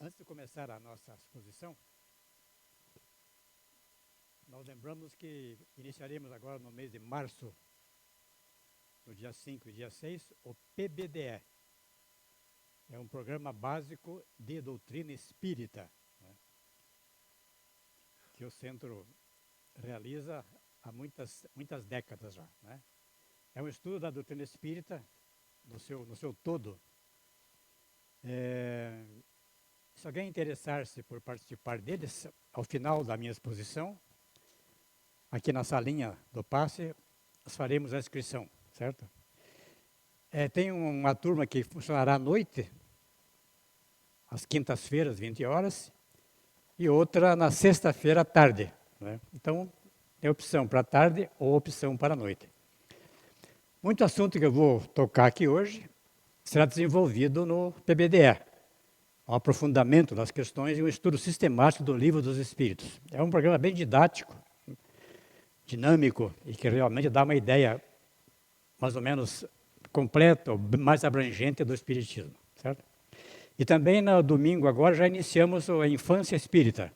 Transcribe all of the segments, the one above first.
Antes de começar a nossa exposição, nós lembramos que iniciaremos agora no mês de março, no dia 5 e dia 6, o PBDE. É um programa básico de doutrina espírita, né, que o centro realiza há muitas décadas já, né? É um estudo da doutrina espírita no seu todo. Se alguém interessar-se por participar deles, ao final da minha exposição, aqui na salinha do passe, nós faremos a inscrição, certo? Tem uma turma que funcionará à noite, às quintas-feiras, 20 horas, e outra na sexta-feira à tarde, né? Então, tem opção para a tarde ou opção para a noite. Muito assunto que eu vou tocar aqui hoje será desenvolvido no PBDE, um aprofundamento das questões e um estudo sistemático do Livro dos Espíritos. É um programa bem didático, dinâmico e que realmente dá uma ideia mais ou menos completa, mais abrangente do Espiritismo, certo? E também no domingo agora já iniciamos a Infância Espírita.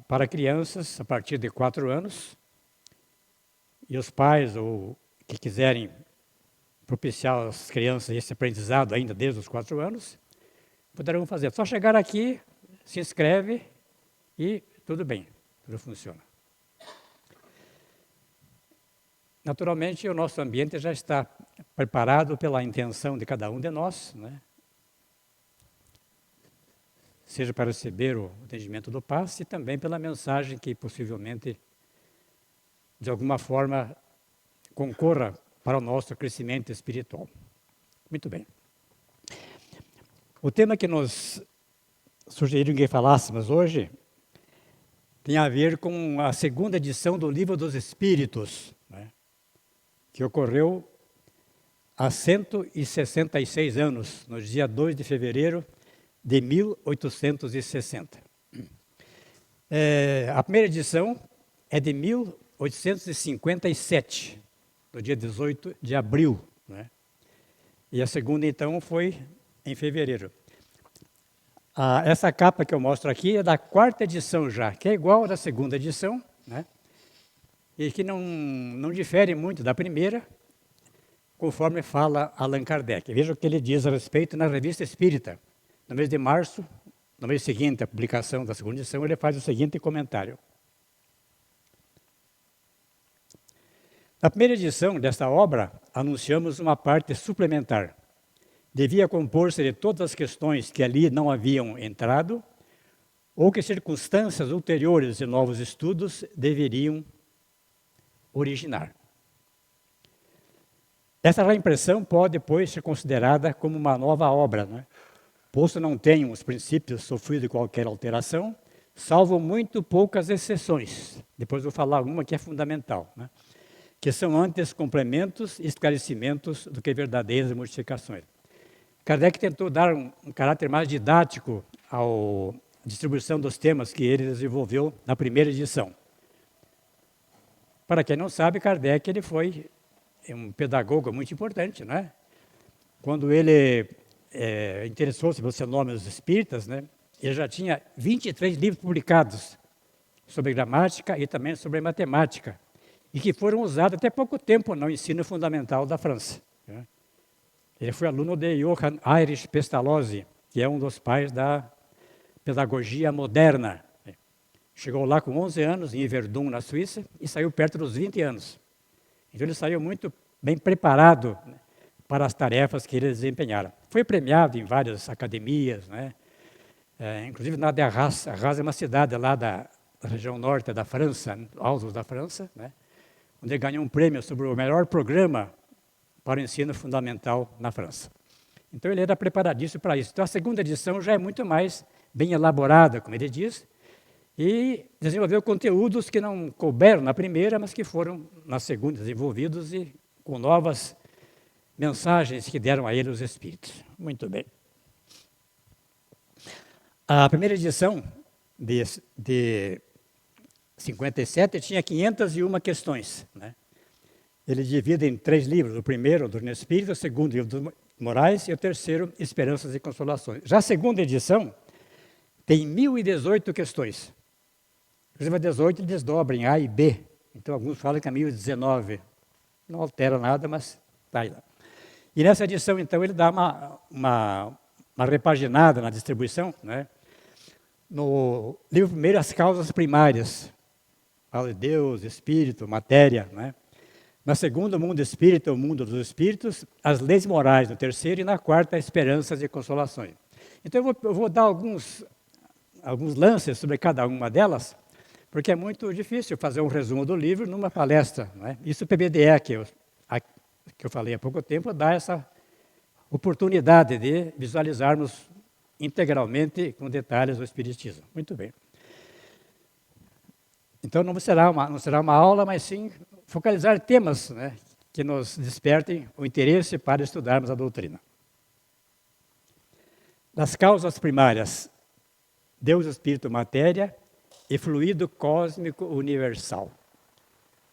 Para crianças a partir de 4 anos, e os pais ou que quiserem propiciar às crianças esse aprendizado ainda desde os 4 anos, poderão fazer. Só chegar aqui, se inscreve e tudo bem, tudo funciona. Naturalmente, o nosso ambiente já está preparado pela intenção de cada um de nós, né? Seja para receber o atendimento do passe e também pela mensagem que possivelmente, de alguma forma, concorra para o nosso crescimento espiritual. Muito bem. O tema que nos sugeriram que falássemos hoje tem a ver com a segunda edição do Livro dos Espíritos, né, que ocorreu há 166 anos, no dia 2 de fevereiro de 1860. A primeira edição é de 1857, no dia 18 de abril, né? E a segunda, então, foi em fevereiro. Essa capa que eu mostro aqui é da 4ª edição já, que é igual à da segunda edição, né? E que não difere muito da primeira, conforme fala Allan Kardec. Veja o que ele diz a respeito na Revista Espírita. No mês de março, no mês seguinte à publicação da segunda edição, ele faz o seguinte comentário. Na primeira edição desta obra, anunciamos uma parte suplementar. Devia compor-se de todas as questões que ali não haviam entrado, ou que circunstâncias ulteriores e novos estudos deveriam originar. Essa reimpressão pode, depois, ser considerada como uma nova obra, né? Posto não tenham os princípios sofrido qualquer alteração, salvo muito poucas exceções. Depois vou falar uma que é fundamental, né? Que são antes complementos e esclarecimentos do que verdadeiras modificações. Kardec tentou dar um caráter mais didático à distribuição dos temas que ele desenvolveu na primeira edição. Para quem não sabe, Kardec ele foi um pedagogo muito importante, né? Quando ele interessou-se pelos fenômenos espíritas, né? Ele já tinha 23 livros publicados sobre gramática e também sobre matemática, e que foram usados até pouco tempo no ensino fundamental da França, né? Ele foi aluno de Johann Heinrich Pestalozzi, que é um dos pais da pedagogia moderna. Chegou lá com 11 anos, em Verdun, na Suíça, e saiu perto dos 20 anos. Então ele saiu muito bem preparado, né, para as tarefas que ele desempenhara. Foi premiado em várias academias, né? Inclusive na de Arras. Arras é uma cidade lá da região norte da França, altos da França, né? Onde ele ganhou um prêmio sobre o melhor programa para o ensino fundamental na França. Então ele era preparadíssimo para isso. Então a segunda edição já é muito mais bem elaborada, como ele diz, e desenvolveu conteúdos que não couberam na primeira, mas que foram na segunda desenvolvidos e com novas mensagens que deram a ele os Espíritos. Muito bem. A primeira edição de 57 tinha 501 questões, né? Ele divide em 3 livros. O primeiro, o Doutrina Espírita, o segundo livro morais, e o terceiro, esperanças e consolações. Já a segunda edição tem 1018 questões. Inclusive a 18 desdobra em A e B. Então alguns falam que é 1019. Não altera nada, mas está aí lá. E nessa edição, então, ele dá uma repaginada na distribuição, né? No livro primeiro, as causas primárias. Fala de Deus, Espírito, matéria, né? Na segunda, o mundo espírita, o mundo dos espíritos, as leis morais no terceiro, e na quarta, esperanças e consolações. Então eu vou dar alguns lances sobre cada uma delas, porque é muito difícil fazer um resumo do livro numa palestra, não é? Isso o PBDE, que eu falei há pouco tempo, dá essa oportunidade de visualizarmos integralmente, com detalhes, o Espiritismo. Muito bem. Então não será uma aula, mas sim focalizar temas, né, que nos despertem o interesse para estudarmos a doutrina. Das causas primárias, Deus, Espírito, matéria e fluido cósmico universal.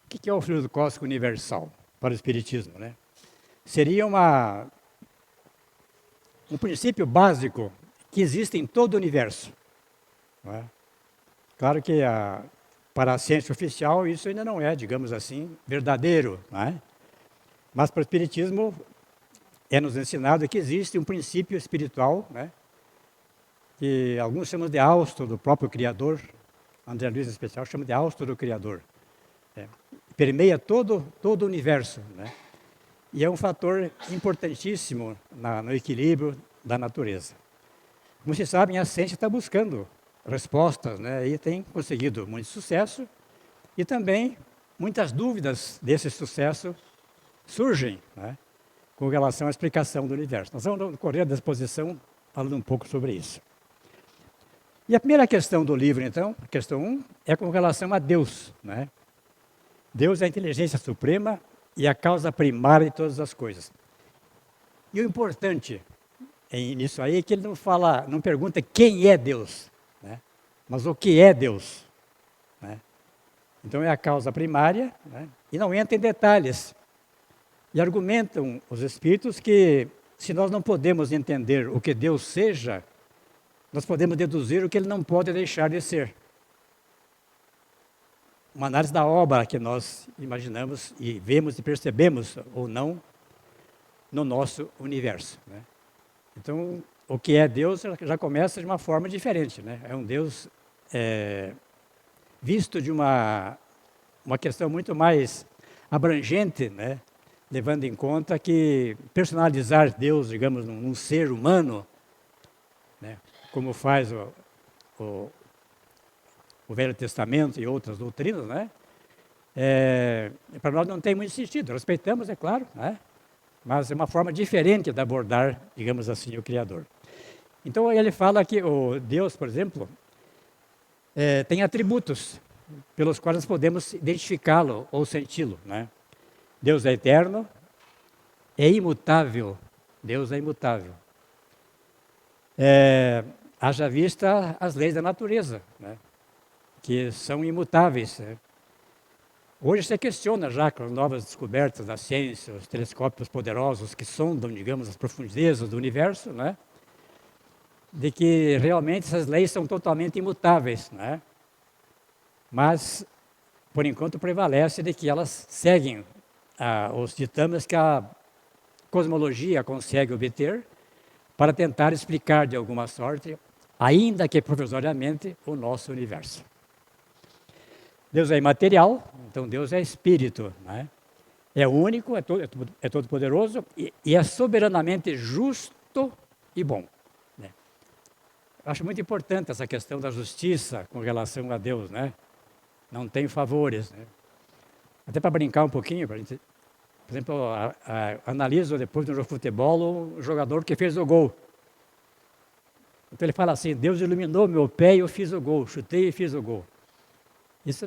O que é o fluido cósmico universal para o Espiritismo, né? Seria um princípio básico que existe em todo o universo. Não é? Claro que para a ciência oficial isso ainda não é, digamos assim, verdadeiro. Não é? Mas para o Espiritismo é nos ensinado que existe um princípio espiritual, né, que alguns chamam de hausto do próprio Criador. André Luiz, em especial, chama de hausto do Criador. Permeia todo o universo, né? E é um fator importantíssimo no equilíbrio da natureza. Como vocês sabem, a ciência está buscando respostas, né? E tem conseguido muito sucesso, e também muitas dúvidas desse sucesso surgem, né, com relação à explicação do universo. Nós vamos correr da exposição falando um pouco sobre isso. E a primeira questão do livro, então, a questão 1, é com relação a Deus, né? Deus é a inteligência suprema e a causa primária de todas as coisas. E o importante nisso aí é que ele não pergunta quem é Deus, né? Mas o que é Deus, né? Então é a causa primária, né? E não entra em detalhes. E argumentam os espíritos que se nós não podemos entender o que Deus seja, nós podemos deduzir o que ele não pode deixar de ser. Uma análise da obra que nós imaginamos e vemos e percebemos ou não no nosso universo, né? Então, o que é Deus já começa de uma forma diferente, né? É um Deus visto de uma questão muito mais abrangente, né? Levando em conta que personalizar Deus, digamos, num ser humano, né, como faz o Velho Testamento e outras doutrinas, né, para nós não tem muito sentido. Respeitamos, é claro, né, mas é uma forma diferente de abordar, digamos assim, o Criador. Então ele fala que o Deus, por exemplo, tem atributos pelos quais nós podemos identificá-lo ou senti-lo, né? Deus é eterno, é imutável. Deus é imutável. Haja vista as leis da natureza, né, que são imutáveis, né? Hoje se questiona já com as novas descobertas da ciência, os telescópios poderosos que sondam, digamos, as profundezas do universo, né, de que realmente essas leis são totalmente imutáveis, né? Mas, por enquanto, prevalece de que elas seguem os ditames que a cosmologia consegue obter para tentar explicar de alguma sorte, ainda que provisoriamente, o nosso universo. Deus é imaterial, então Deus é espírito, né? É único, é todo-poderoso e é soberanamente justo e bom, né? Acho muito importante essa questão da justiça com relação a Deus, né? Não tem favores, né? Até para brincar um pouquinho, para a gente, por exemplo, analiso depois no jogo de futebol o jogador que fez o gol. Então ele fala assim: Deus iluminou meu pé e eu fiz o gol, chutei e fiz o gol. Isso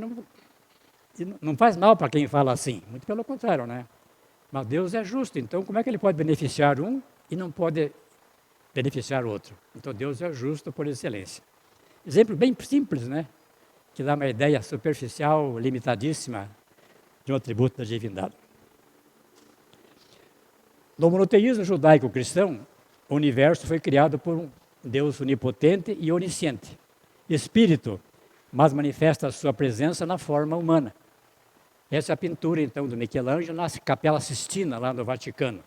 não faz mal para quem fala assim, muito pelo contrário, né? Mas Deus é justo, então como é que ele pode beneficiar um e não pode beneficiar o outro? Então Deus é justo por excelência. Exemplo bem simples, né? Que dá uma ideia superficial, limitadíssima de um atributo da divindade. No monoteísmo judaico-cristão, o universo foi criado por um Deus onipotente e onisciente, espírito, mas manifesta a sua presença na forma humana. Essa é a pintura, então, do Michelangelo na Capela Sistina, lá no Vaticano.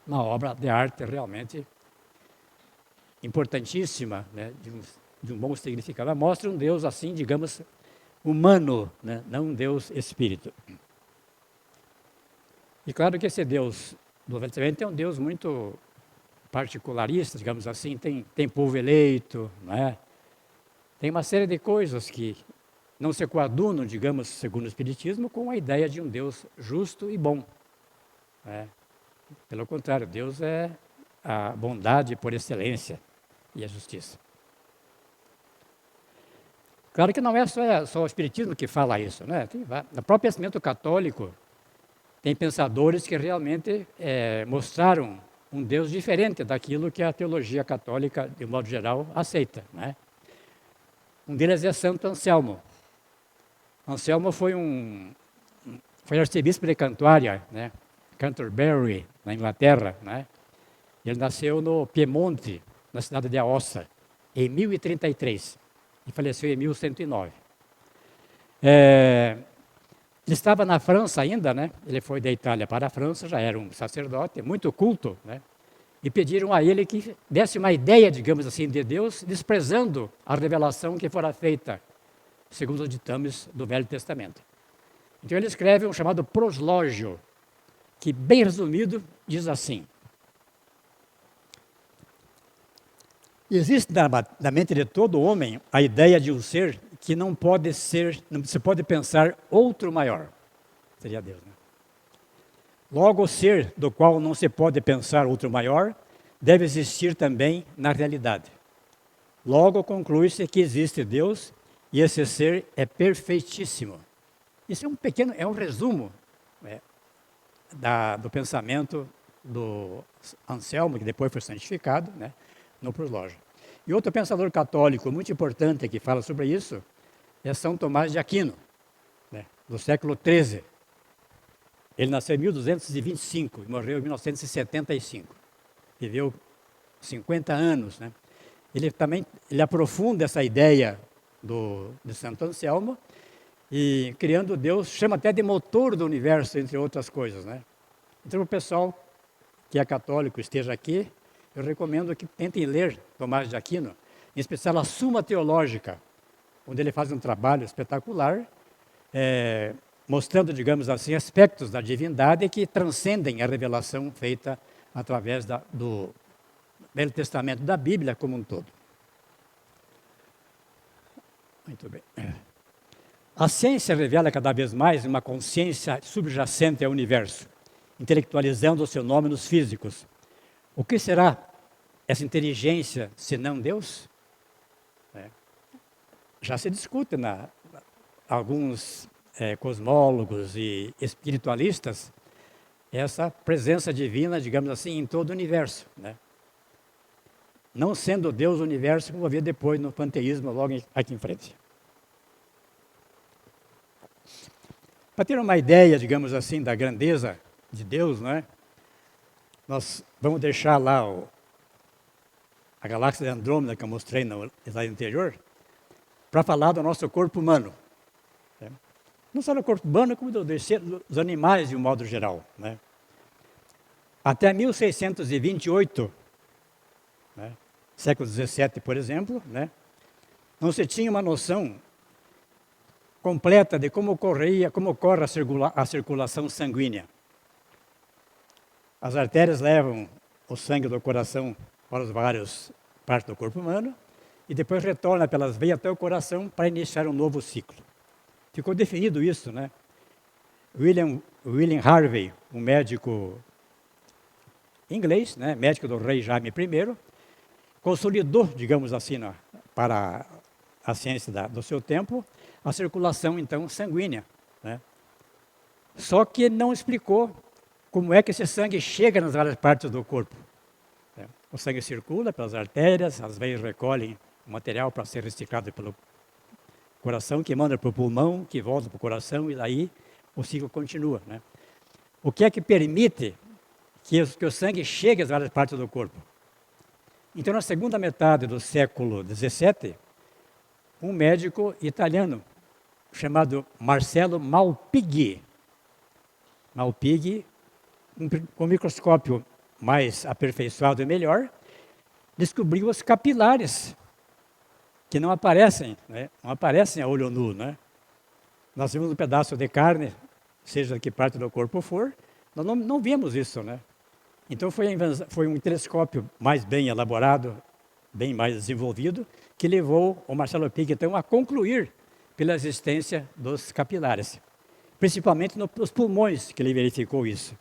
Uma obra de arte realmente importantíssima, né, de um bom significado. Ela mostra um Deus, assim, digamos, humano, né, não um Deus espírito. E claro que esse Deus do Velho Testamento é um Deus muito particularista, digamos assim, tem povo eleito, né? Tem uma série de coisas que não se coadunam, digamos, segundo o Espiritismo, com a ideia de um Deus justo e bom. Né? Pelo contrário, Deus é a bondade por excelência e a justiça. Claro que não é só o Espiritismo que fala isso, né? No próprio pensamento católico, tem pensadores que realmente mostraram um Deus diferente daquilo que a teologia católica, de modo geral, aceita. Né? Um deles é Santo Anselmo. Anselmo foi arcebispo de Cantuária, né? Canterbury, na Inglaterra. Né? Ele nasceu no Piemonte, na cidade de Aosta, em 1033, e faleceu em 1109. Ele estava na França ainda, né? Ele foi da Itália para a França, já era um sacerdote, muito culto, né? E pediram a ele que desse uma ideia, digamos assim, de Deus, desprezando a revelação que fora feita, segundo os ditames do Velho Testamento. Então ele escreve um chamado proslógio, que, bem resumido, diz assim: existe na mente de todo homem a ideia de um ser que não se pode pensar outro maior. Seria Deus, né? Logo, o ser do qual não se pode pensar outro maior deve existir também na realidade. Logo, conclui-se que existe Deus e esse ser é perfeitíssimo. Isso é um resumo, né, do pensamento do Anselmo, que depois foi santificado, né, no Proslógio. E outro pensador católico muito importante que fala sobre isso é São Tomás de Aquino, né, do século XIII. Ele nasceu em 1225 e morreu em 1975. Viveu 50 anos. Né? Ele aprofunda essa ideia de Santo Anselmo e, criando Deus, chama até de motor do universo, entre outras coisas. Né? Então, o pessoal que é católico esteja aqui, eu recomendo que tentem ler Tomás de Aquino, em especial a Suma Teológica, onde ele faz um trabalho espetacular, mostrando, digamos assim, aspectos da divindade que transcendem a revelação feita através do Velho Testamento, da Bíblia como um todo. Muito bem. A ciência revela cada vez mais uma consciência subjacente ao universo, intelectualizando os fenômenos físicos. O que será essa inteligência, se não Deus? Já se discute alguns cosmólogos e espiritualistas essa presença divina, digamos assim, em todo o universo. Né? Não sendo Deus o universo, como vou ver depois no panteísmo, logo aqui em frente. Para ter uma ideia, digamos assim, da grandeza de Deus, né? Nós vamos deixar lá a galáxia de Andrômeda, que eu mostrei no slide anterior, para falar do nosso corpo humano. Né? Não só do corpo humano, como dos animais de um modo geral. Né? Até 1628, né? Século XVII, por exemplo, né? Não se tinha uma noção completa de como ocorre a circulação sanguínea. As artérias levam o sangue do coração para as várias partes do corpo humano e depois retorna pelas veias até o coração para iniciar um novo ciclo. Ficou definido isso, né? William Harvey, um médico inglês, né? Médico do rei Jaime I, consolidou, digamos assim, para a ciência do seu tempo, a circulação, então, sanguínea. Né? Só que não explicou como é que esse sangue chega nas várias partes do corpo. Né? O sangue circula pelas artérias, as veias recolhem o material para ser reciclado pelo coração, que manda para o pulmão, que volta para o coração, e daí o ciclo continua. Né? O que é que permite que o sangue chegue às várias partes do corpo. Então, na segunda metade do século XVII, um médico italiano chamado Marcello Malpighi, com um microscópio mais aperfeiçoado e melhor, descobriu os capilares, que não aparecem, né? Não aparecem a olho nu, né? Nós vimos um pedaço de carne, seja de que parte do corpo for, nós não vimos isso, né? Então foi um telescópio mais bem elaborado, bem mais desenvolvido, que levou o Marcello Pighi, então, a concluir pela existência dos capilares. Principalmente nos pulmões, que ele verificou isso.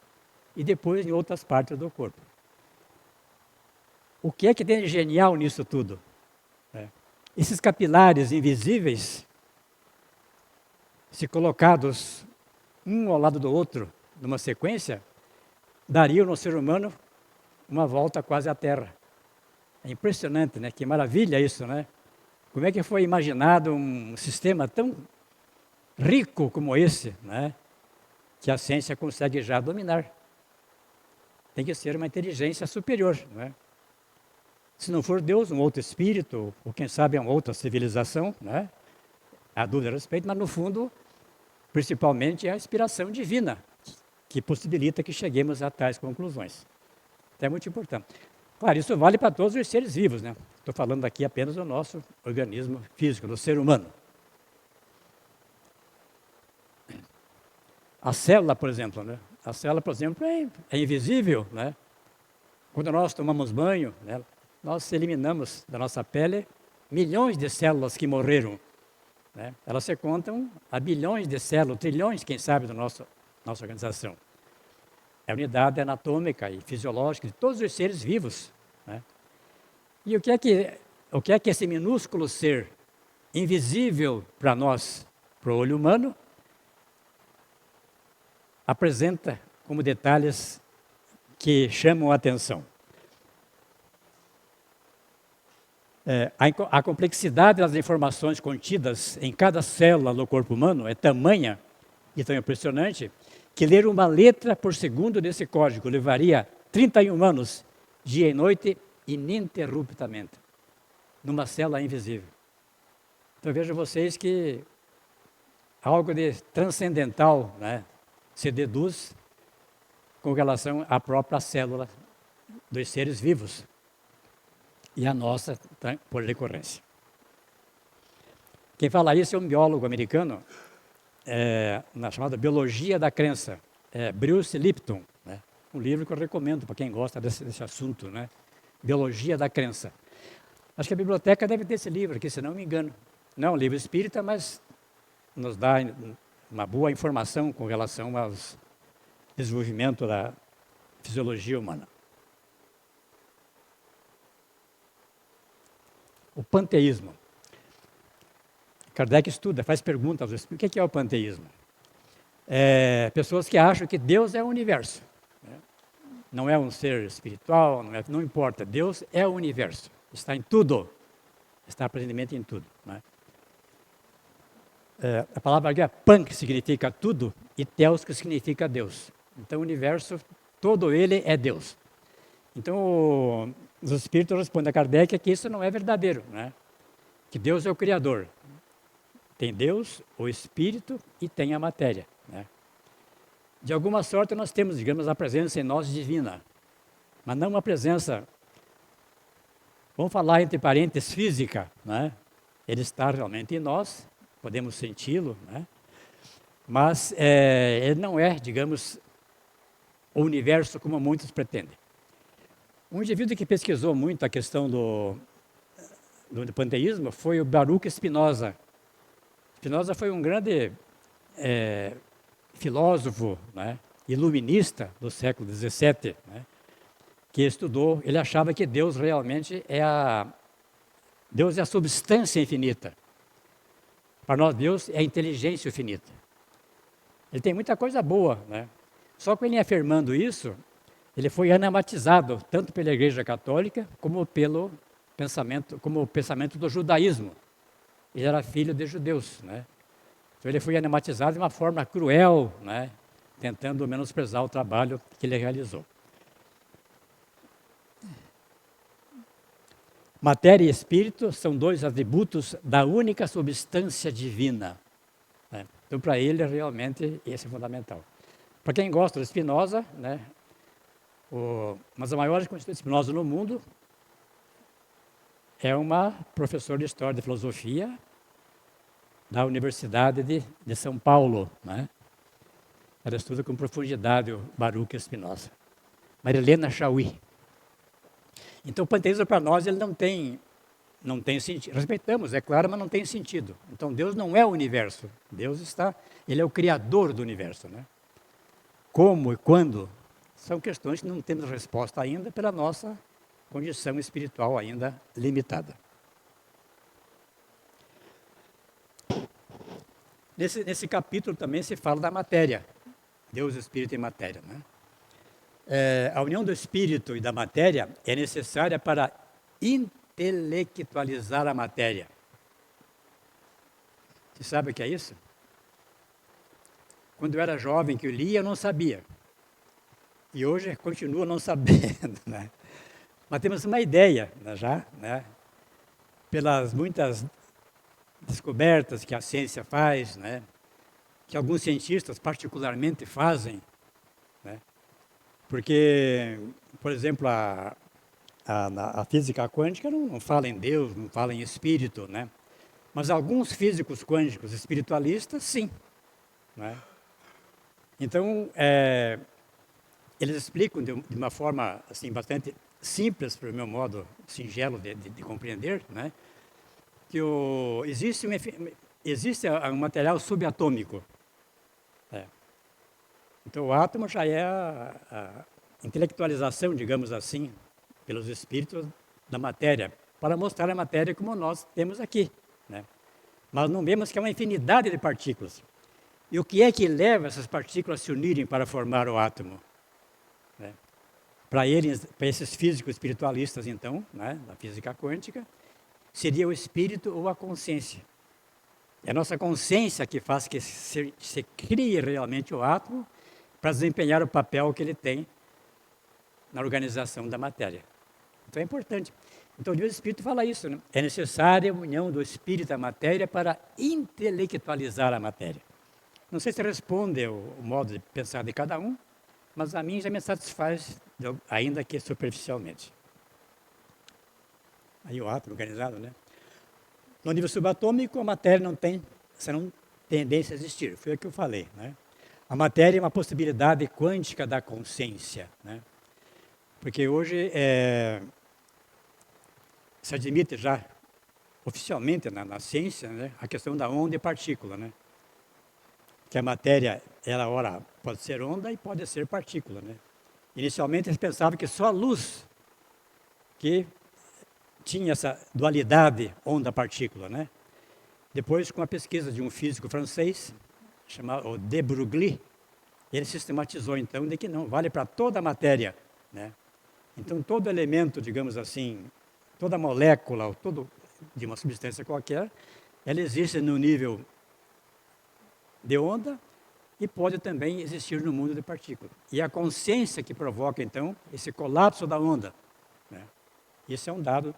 E depois em outras partes do corpo. O que é que tem de genial nisso tudo? Esses capilares invisíveis, se colocados um ao lado do outro, numa sequência, dariam no ser humano uma volta quase à Terra. É impressionante, né? Que maravilha isso, né? Como é que foi imaginado um sistema tão rico como esse, né? Que a ciência consegue já dominar. Tem que ser uma inteligência superior, né? Se não for Deus, um outro espírito, ou quem sabe uma outra civilização, né? Há dúvida a respeito, mas no fundo, principalmente é a inspiração divina, que possibilita que cheguemos a tais conclusões. Então é muito importante. Claro, isso vale para todos os seres vivos, né? Estou falando aqui apenas do nosso organismo físico, do ser humano. A célula, por exemplo, né? A célula, por exemplo, é invisível, né? Quando nós tomamos banho, né? Nós eliminamos da nossa pele milhões de células que morreram, né? Elas se contam a bilhões de células, trilhões, quem sabe, da nossa organização. É a unidade anatômica e fisiológica de todos os seres vivos, né? E o que é que esse minúsculo ser, invisível para nós, para o olho humano, apresenta como detalhes que chamam a atenção? A complexidade das informações contidas em cada célula do corpo humano é tamanha e tão impressionante que ler uma letra por segundo desse código levaria 31 anos, dia e noite, ininterruptamente, numa célula invisível. Então vejam vocês que algo de transcendental, né, se deduz com relação à própria célula dos seres vivos e a nossa, por decorrência. Quem fala isso é um biólogo americano, na chamada Biologia da Crença, Bruce Lipton, né? Um livro que eu recomendo para quem gosta desse assunto, né? Biologia da Crença. Acho que a biblioteca deve ter esse livro aqui, se não me engano. Não é um livro espírita, mas nos dá uma boa informação com relação ao desenvolvimento da fisiologia humana. O panteísmo. Kardec estuda, faz perguntas, o que é o panteísmo? Pessoas que acham que Deus é o universo, né? Não é um ser espiritual, não importa, Deus é o universo, está em tudo, está presentemente em tudo, né? A palavra grega pan, que significa tudo, e theos, que significa Deus. Então o universo, todo ele é Deus. Então os espíritos respondem a Kardec que isso não é verdadeiro, né? Que Deus é o Criador. Tem Deus, o Espírito e tem a matéria, né? De alguma sorte nós temos, digamos, a presença em nós divina, mas não uma presença, vamos falar entre parênteses, física, né? Ele está realmente em nós, podemos senti-lo, né? Mas ele não é, digamos, o universo como muitos pretendem. Um indivíduo que pesquisou muito a questão do panteísmo foi o Baruch Spinoza. Spinoza foi um grande filósofo, né, iluminista do século XVII, né, que estudou, ele achava que Deus realmente Deus é a substância infinita. Para nós, Deus é a inteligência infinita. Ele tem muita coisa boa, né? Só que ele afirmando isso, ele foi anamatizado tanto pela Igreja Católica como pelo pensamento do judaísmo. Ele era filho de judeus, né? Então ele foi anamatizado de uma forma cruel, né? Tentando menosprezar o trabalho que ele realizou. Matéria e espírito são dois atributos da única substância divina. Né? Então, para ele, realmente, esse é fundamental. Para quem gosta de Spinoza, né, uma das maiores constituições de Spinoza no mundo é uma professora de História de Filosofia da Universidade de São Paulo. Né? Ela estuda com profundidade o Baruch Spinoza. Marilena Chauí. Então, o panteísmo para nós ele não tem sentido. Respeitamos, é claro, mas não tem sentido. Então, Deus não é o universo. Ele é o criador do universo. Né? Como e quando são questões que não temos resposta ainda pela nossa condição espiritual ainda limitada. Nesse capítulo também se fala da matéria. Deus, Espírito e matéria. Né? A união do Espírito e da matéria é necessária para intelectualizar a matéria. Você sabe o que é isso? Quando eu era jovem, que eu lia, eu não sabia. E hoje continuo não sabendo. Né? Mas temos uma ideia, né, já, né? Pelas muitas descobertas que a ciência faz, né? Que alguns cientistas particularmente fazem. Né? Porque, por exemplo, a física quântica não fala em Deus, não fala em espírito, né? Mas alguns físicos quânticos espiritualistas, sim. Né? Então, eles explicam de uma forma assim, bastante simples, para o meu modo singelo de compreender, né? Que existe um material subatômico. Então, o átomo já é a intelectualização, digamos assim, pelos espíritos da matéria, para mostrar a matéria como nós temos aqui. Né? Mas não vemos que é uma infinidade de partículas. E o que é que leva essas partículas a se unirem para formar o átomo? Né? Para esses físicos espiritualistas, então, né, da física quântica, seria o espírito ou a consciência. É a nossa consciência que faz que se crie realmente o átomo para desempenhar o papel que ele tem na organização da matéria. Então é importante. Então o Deus Espírito fala isso, né? É necessária a união do Espírito à matéria para intelectualizar a matéria. Não sei se responde o modo de pensar de cada um, mas a mim já me satisfaz, ainda que superficialmente. Aí o átomo organizado, né? No nível subatômico, a matéria não tem tendência a existir. Foi o que eu falei, né? A matéria é uma possibilidade quântica da consciência, né? Porque hoje se admite já oficialmente na ciência, né, a questão da onda e partícula, né? Que a matéria, ela ora pode ser onda e pode ser partícula, né? Inicialmente eles pensavam que só a luz que tinha essa dualidade onda-partícula, né? Depois, com a pesquisa de um físico francês, chamado de Broglie, ele sistematizou então de que não, vale para toda a matéria, né? Então todo elemento, digamos assim, toda molécula, de uma substância qualquer, ela existe no nível de onda e pode também existir no mundo de partículas. E a consciência que provoca então esse colapso da onda, né? Isso é um dado,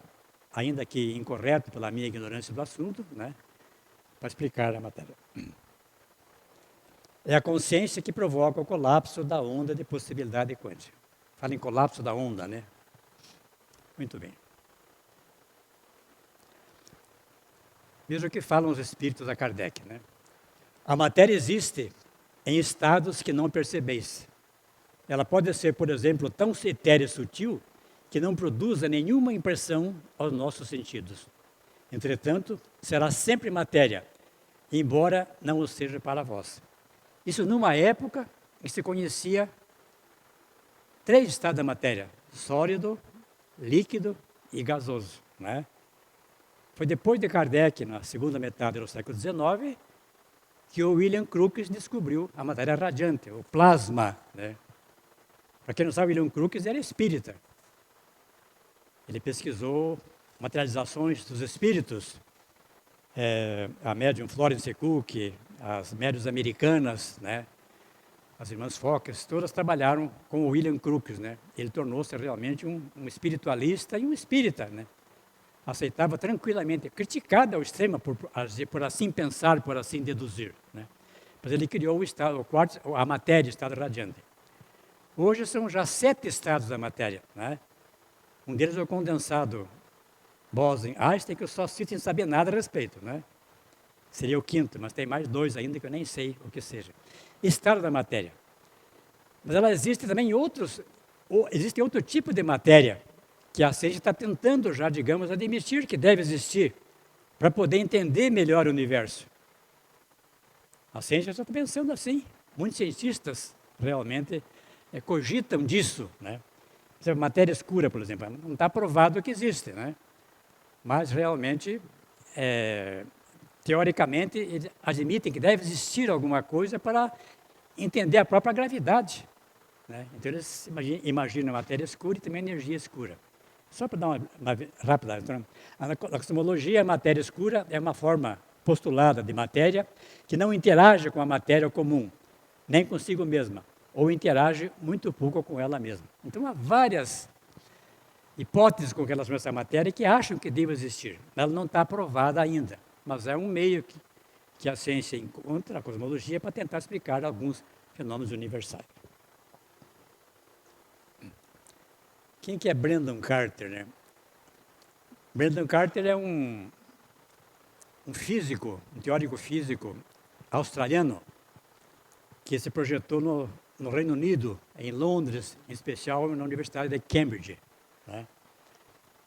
ainda que incorreto pela minha ignorância do assunto, né, para explicar a matéria. É a consciência que provoca o colapso da onda de possibilidade quântica. Fala em colapso da onda, né? Muito bem. Veja o que falam os espíritos a Kardec, né? A matéria existe em estados que não percebeis. Ela pode ser, por exemplo, tão etérea e sutil que não produza nenhuma impressão aos nossos sentidos. Entretanto, será sempre matéria, embora não o seja para vós. Isso numa época em que se conhecia 3 estados da matéria: sólido, líquido e gasoso. Né? Foi depois de Kardec, na segunda metade do século XIX, que o William Crookes descobriu a matéria radiante, o plasma. Né? Para quem não sabe, William Crookes era espírita. Ele pesquisou materializações dos espíritos. A médium Florence Cook, as médiuns americanas, né? As irmãs Fokker, todas trabalharam com o William Crookes. Né? Ele tornou-se realmente um espiritualista e um espírita. Né? aceitava tranquilamente, criticada ao extremo por assim pensar, por assim deduzir, né? Mas ele criou o estado, a matéria, o estado radiante. Hoje são já 7 estados da matéria, né? Um deles é o condensado Bose-Einstein, que eu só cito sem saber nada a respeito, né? Seria o 5º, mas tem mais 2 ainda que eu nem sei o que seja. Estado da matéria. Mas ela existe também existe outro tipo de matéria que a ciência está tentando já, digamos, admitir que deve existir para poder entender melhor o universo. A ciência está pensando assim. Muitos cientistas realmente cogitam disso, né? Matéria escura, por exemplo, não está provado que existe, né? Mas realmente, teoricamente, eles admitem que deve existir alguma coisa para entender a própria gravidade, né? Então eles imaginam matéria escura e também energia escura. Só para dar uma rápida, então, na cosmologia, a matéria escura é uma forma postulada de matéria que não interage com a matéria comum, nem consigo mesma, ou interage muito pouco com ela mesma. Então há várias hipóteses com relação a essa matéria que acham que deve existir. Ela não está provada ainda, mas é um meio que a ciência encontra, a cosmologia, para tentar explicar alguns fenômenos universais. Quem que é Brandon Carter, né? Brandon Carter é um físico, um teórico físico australiano, que se projetou no Reino Unido, em Londres, em especial na Universidade de Cambridge, né?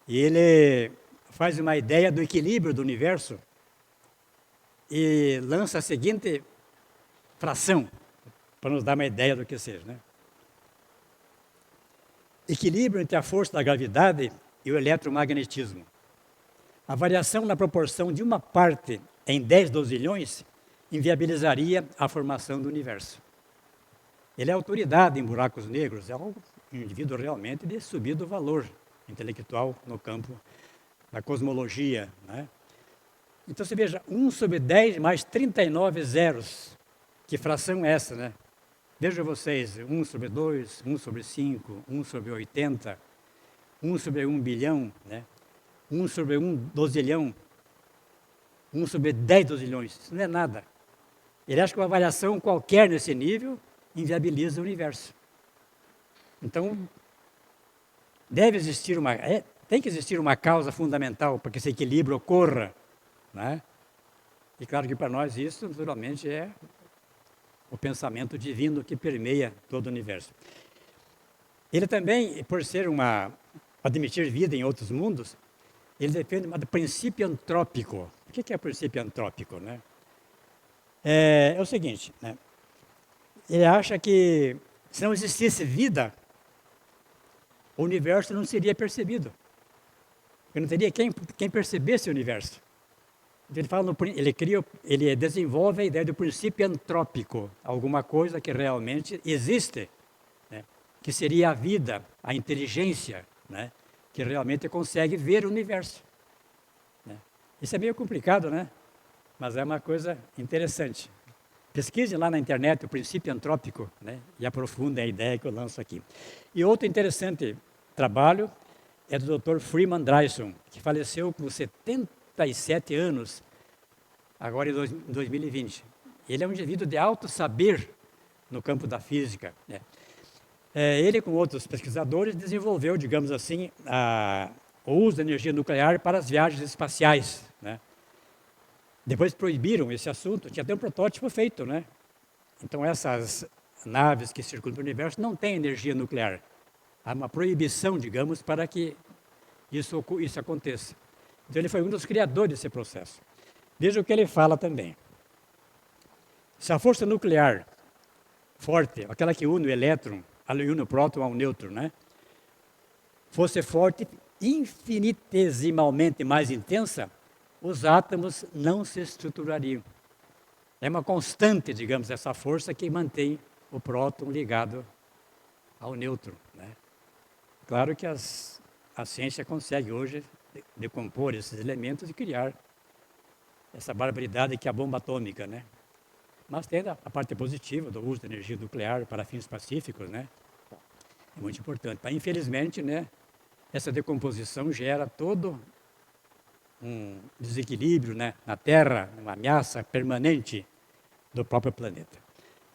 E ele faz uma ideia do equilíbrio do universo e lança a seguinte fração, para nos dar uma ideia do que seja, né? Equilíbrio entre a força da gravidade e o eletromagnetismo. A variação na proporção de uma parte em 10 dozilhões inviabilizaria a formação do universo. Ele é autoridade em buracos negros, é um indivíduo realmente de subido valor intelectual no campo da cosmologia, né? Então você veja, 1 sobre 10 mais 39 zeros. Que fração é essa, né? Vejam vocês, 1 sobre 2, 1 sobre 5, 1 sobre 80, 1 sobre 1 bilhão, né? 1 sobre 1 dozilhão, 1 sobre 10 dozilhões. Isso não é nada. Ele acha que uma variação qualquer nesse nível inviabiliza o universo. Então, tem que existir uma causa fundamental para que esse equilíbrio ocorra, né? E claro que para nós isso, naturalmente, é o pensamento divino que permeia todo o universo. Ele também, por ser admitir vida em outros mundos, ele defende o princípio antrópico. O que é o princípio antrópico, né? É o seguinte, né? Ele acha que se não existisse vida, o universo não seria percebido. Porque não teria quem percebesse o universo. Então ele desenvolve a ideia do princípio antrópico, alguma coisa que realmente existe, né? Que seria a vida, a inteligência, né? Que realmente consegue ver o universo, né? Isso é meio complicado, né? Mas é uma coisa interessante. Pesquise lá na internet o princípio antrópico, né? E aprofunde a ideia que eu lanço aqui. E outro interessante trabalho é do Dr. Freeman Dyson, que faleceu com 77 anos, agora em 2020. Ele é um indivíduo de alto saber no campo da física, né? Ele, com outros pesquisadores, desenvolveu, digamos assim, o uso da energia nuclear para as viagens espaciais, né? Depois proibiram esse assunto, tinha até um protótipo feito, né? Então essas naves que circulam pelo universo não têm energia nuclear. Há uma proibição, digamos, para que isso aconteça. Então ele foi um dos criadores desse processo. Veja o que ele fala também. Se a força nuclear forte, aquela que une o elétron, une o próton ao nêutron, né? Fosse forte, infinitesimalmente mais intensa, os átomos não se estruturariam. É uma constante, digamos, essa força que mantém o próton ligado ao nêutron, né? Claro que a ciência consegue hoje decompor esses elementos e criar essa barbaridade que é a bomba atômica, né? Mas tem a parte positiva do uso da energia nuclear para fins pacíficos, né? É muito importante. Mas, infelizmente, né, essa decomposição gera todo um desequilíbrio, né, na Terra, uma ameaça permanente do próprio planeta.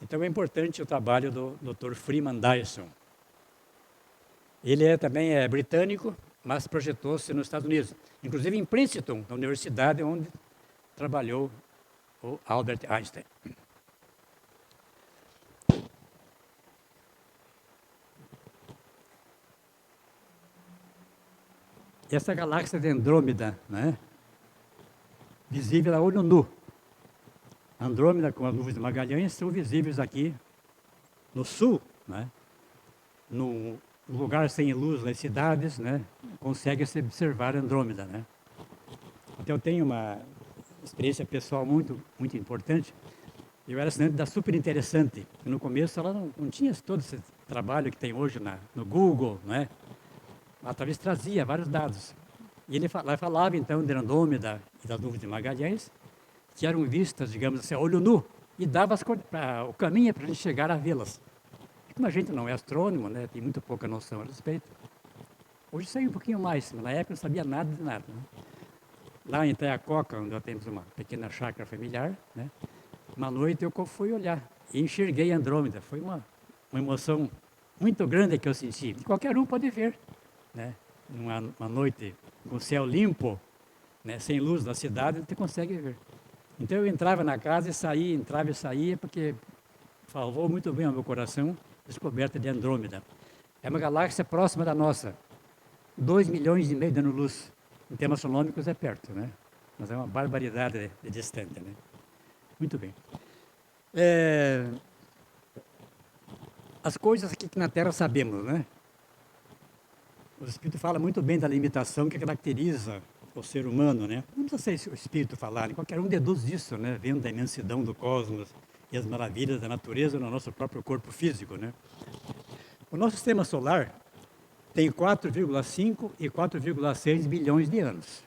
Então é importante o trabalho do Dr. Freeman Dyson. Ele também é britânico, mas projetou-se nos Estados Unidos, inclusive em Princeton, na universidade onde trabalhou o Albert Einstein. Essa galáxia de Andrômeda, né, visível a olho nu. Andrômeda com as nuvens de Magalhães são visíveis aqui no sul, né, no lugar sem luz nas cidades, né, consegue-se observar Andrômeda, né. Então eu tenho uma experiência pessoal muito importante. Eu era assinante da Super Interessante. No começo ela não tinha todo esse trabalho que tem hoje no Google, né. Ela talvez trazia vários dados. E ele falava então de Andrômeda e das nuvens de Magalhães, que eram vistas, digamos assim, a olho nu, e dava o caminho para a gente chegar a vê-las. Como a gente não é astrônomo, né, tem muito pouca noção a respeito. Hoje sei um pouquinho mais, mas na época eu não sabia nada de nada. Né? Lá em Itaiacoca, onde nós temos uma pequena chácara familiar, né, uma noite eu fui olhar e enxerguei Andrômeda. Foi uma emoção muito grande que eu senti. E qualquer um pode ver. Né? Uma noite com céu limpo, né, sem luz na cidade, você consegue ver. Então eu entrava na casa e saía, entrava e saía, porque falou muito bem ao meu coração a descoberta de Andrômeda. É uma galáxia próxima da nossa, 2,5 milhões de anos-luz. Em termos astronômicos é perto, né? Mas é uma barbaridade de distante, né? Muito bem. As coisas que na Terra sabemos, né? O Espírito fala muito bem da limitação que caracteriza o ser humano, né? Não precisa ser o Espírito falar, né? Qualquer um deduz disso, né? Vendo a imensidão do cosmos e as maravilhas da natureza no nosso próprio corpo físico, né? O nosso sistema solar tem 4,5 e 4,6 bilhões de anos,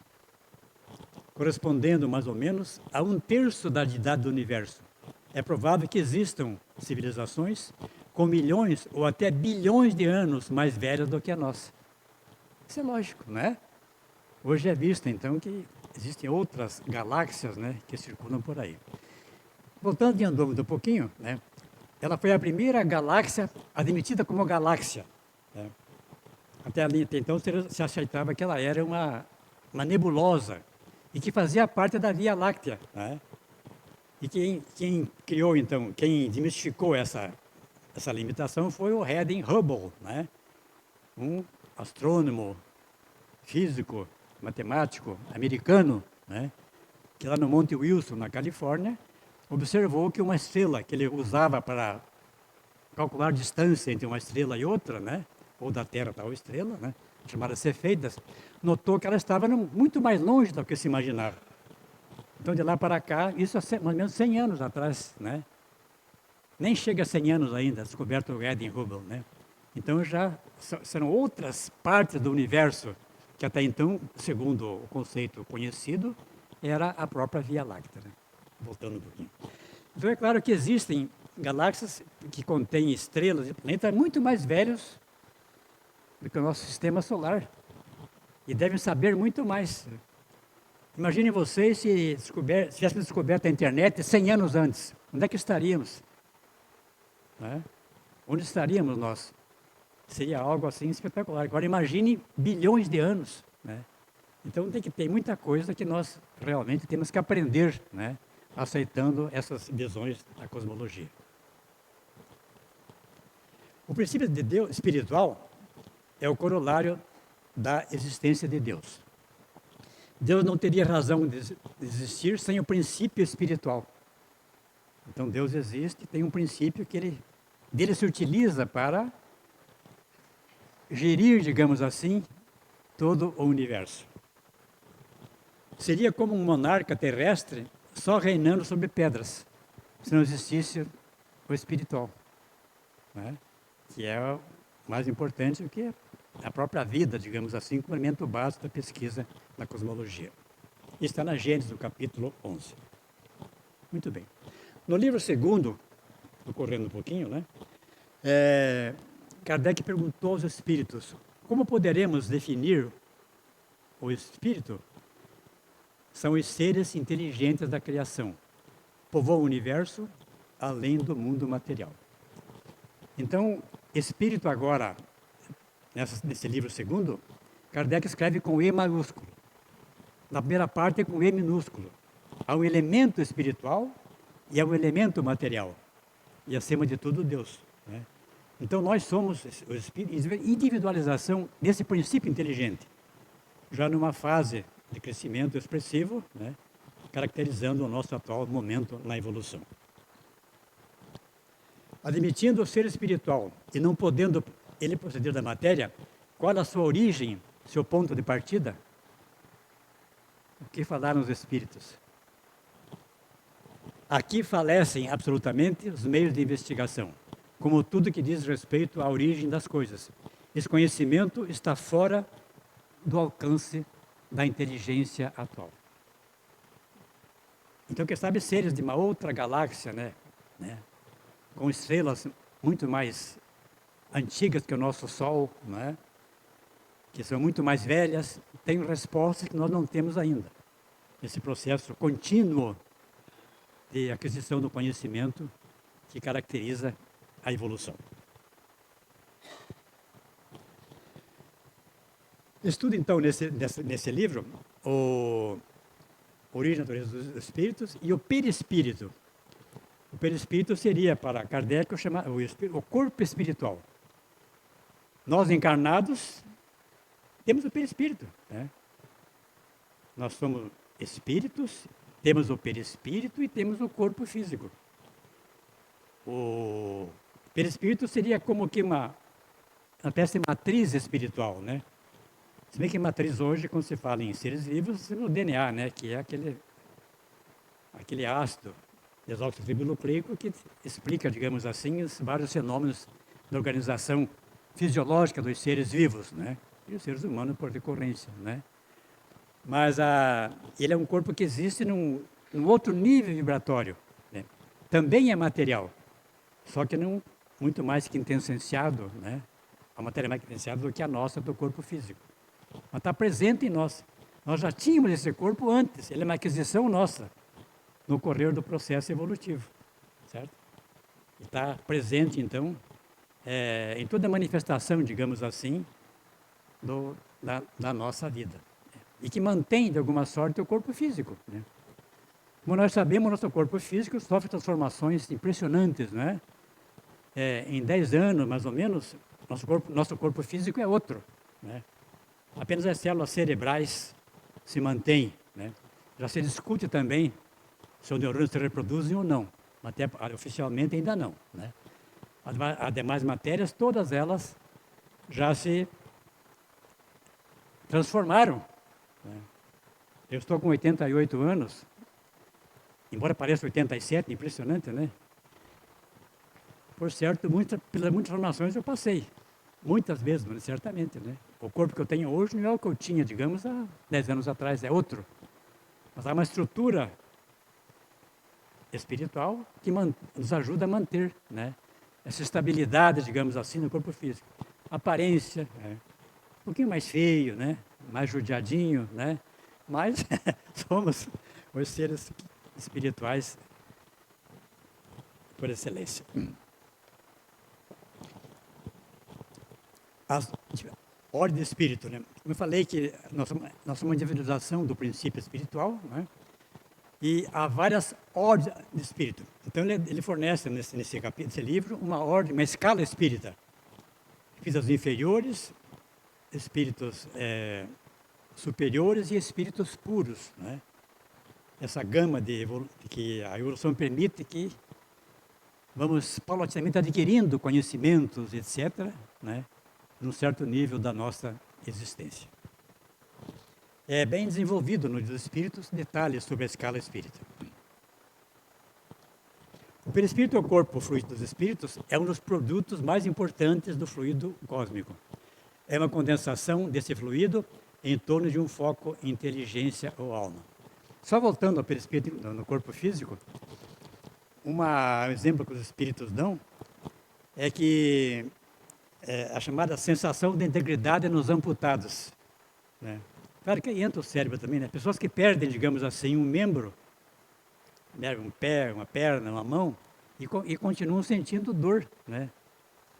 correspondendo mais ou menos a 1/3 da idade do universo. É provável que existam civilizações com milhões ou até bilhões de anos mais velhas do que a nossa. Isso é lógico, né? Hoje é visto, então, que existem outras galáxias, né, que circulam por aí. Voltando de Andrômeda um pouquinho, né, ela foi a primeira galáxia admitida como galáxia. Né? Até então se aceitava que ela era uma nebulosa e que fazia parte da Via Láctea. Né? E quem criou, então, quem desmistificou essa limitação foi o Edwin Hubble, né? Um astrônomo, físico, matemático americano, né? Que lá no Monte Wilson, na Califórnia, observou que uma estrela que ele usava para calcular a distância entre uma estrela e outra, né? Ou da Terra tal estrela, né? Chamada Cefeidas, notou que ela estava muito mais longe do que se imaginava. Então, de lá para cá, isso há mais ou menos 100 anos atrás, né? Nem chega a 100 anos ainda, descoberto o Edwin Hubble, né? Então, já serão outras partes do universo que até então, segundo o conceito conhecido, era a própria Via Láctea. Né? Voltando um pouquinho. Então, é claro que existem galáxias que contêm estrelas e planetas muito mais velhos do que o nosso sistema solar e devem saber muito mais. Imaginem vocês se tivéssemos descoberto a internet 100 anos antes. Onde é que estaríamos? Né? Onde estaríamos nós? Seria algo assim espetacular. Agora imagine bilhões de anos. Né? Então tem muita coisa que nós realmente temos que aprender, né? Aceitando essas visões da cosmologia. O princípio de Deus espiritual é o corolário da existência de Deus. Deus não teria razão de existir sem o princípio espiritual. Então Deus existe, tem um princípio que dele se utiliza para gerir, digamos assim, todo o universo. Seria como um monarca terrestre só reinando sobre pedras, se não existisse o espiritual, né? Que é o mais importante do que a própria vida, digamos assim, como elemento básico da pesquisa na cosmologia. Isso está na Gênesis, no capítulo 11. Muito bem. No livro segundo, estou correndo um pouquinho, né? Kardec perguntou aos espíritos, como poderemos definir o espírito? são os seres inteligentes da criação. Povoam o universo além do mundo material. Então, espírito agora, nesse livro segundo, Kardec escreve com E maiúsculo. Na primeira parte é com E minúsculo. Há um elemento espiritual e há um elemento material. E acima de tudo, Deus. Né? Então nós somos o espírito, individualização desse princípio inteligente, já numa fase de crescimento expressivo, né? Caracterizando o nosso atual momento na evolução. Admitindo o ser espiritual e não podendo ele proceder da matéria, qual a sua origem, seu ponto de partida? O que falaram os espíritos? Aqui falecem absolutamente os meios de investigação, como tudo que diz respeito à origem das coisas. Esse conhecimento está fora do alcance da inteligência atual. Então, quem sabe seres de uma outra galáxia, né? Com estrelas muito mais antigas que o nosso Sol, né? Que são muito mais velhas, têm respostas que nós não temos ainda. Esse processo contínuo de aquisição do conhecimento que caracteriza a evolução. Estudo então nesse livro o Origem e Natureza dos Espíritos e o Perispírito. O perispírito seria, para Kardec, o corpo espiritual. Nós encarnados temos o perispírito. Né? Nós somos espíritos, temos o perispírito e temos o corpo físico. O perispírito seria como que uma espécie de matriz espiritual, né? Se bem que matriz hoje, quando se fala em seres vivos, é o DNA, né? Que é aquele ácido desoxirribonucleico que explica, digamos assim, os vários fenômenos da organização fisiológica dos seres vivos, né? E os seres humanos por decorrência, né? Mas ele é um corpo que existe num outro nível vibratório, né? Também é material, só que não muito mais que intenssenciado, né? A matéria é mais intensseada do que a nossa, do corpo físico. Mas está presente em nós. Nós já tínhamos esse corpo antes, ele é uma aquisição nossa, no correr do processo evolutivo, certo? E está presente, então, em toda a manifestação, digamos assim, da nossa vida. E que mantém, de alguma sorte, o corpo físico. Né? Como nós sabemos, o nosso corpo físico sofre transformações impressionantes. Né? Em 10 anos, mais ou menos, nosso corpo físico é outro. Né? Apenas as células cerebrais se mantêm. Né? Já se discute também se os neurônios se reproduzem ou não. Até oficialmente ainda não. Né? As demais matérias, todas elas já se transformaram. Eu estou com 88 anos, embora pareça 87, impressionante, né? Por certo, pelas muitas transformações eu passei, muitas vezes, certamente, né? O corpo que eu tenho hoje não é o que eu tinha, digamos, há 10 anos atrás, é outro. Mas há uma estrutura espiritual que nos ajuda a manter, né? Essa estabilidade, digamos assim, no corpo físico. Aparência, um pouquinho mais feio, né? Mais judiadinho, né? Mas somos os seres espirituais por excelência. A ordem do espírito, né? Como eu falei que nós somos uma individualização do princípio espiritual, né? E há várias ordens de espírito. Então ele fornece nesse capítulo, nesse livro, uma ordem, uma escala espírita. Espíritos inferiores, espíritos superiores e espíritos puros, né? Essa gama que a evolução permite que vamos paulatinamente adquirindo conhecimentos, etc., né? Num certo nível da nossa existência. É bem desenvolvido no Livro dos Espíritos detalhes sobre a escala espírita. O perispírito, ou corpo fluido dos espíritos, é um dos produtos mais importantes do fluido cósmico. É uma condensação desse fluido em torno de um foco inteligência ou alma. Só voltando ao perispírito no corpo físico, um exemplo que os espíritos dão é que a chamada sensação de integridade nos amputados, né? Claro que aí entra o cérebro também, né? Pessoas que perdem, digamos assim, um membro, né? Um pé, uma perna, uma mão, e continuam sentindo dor, né?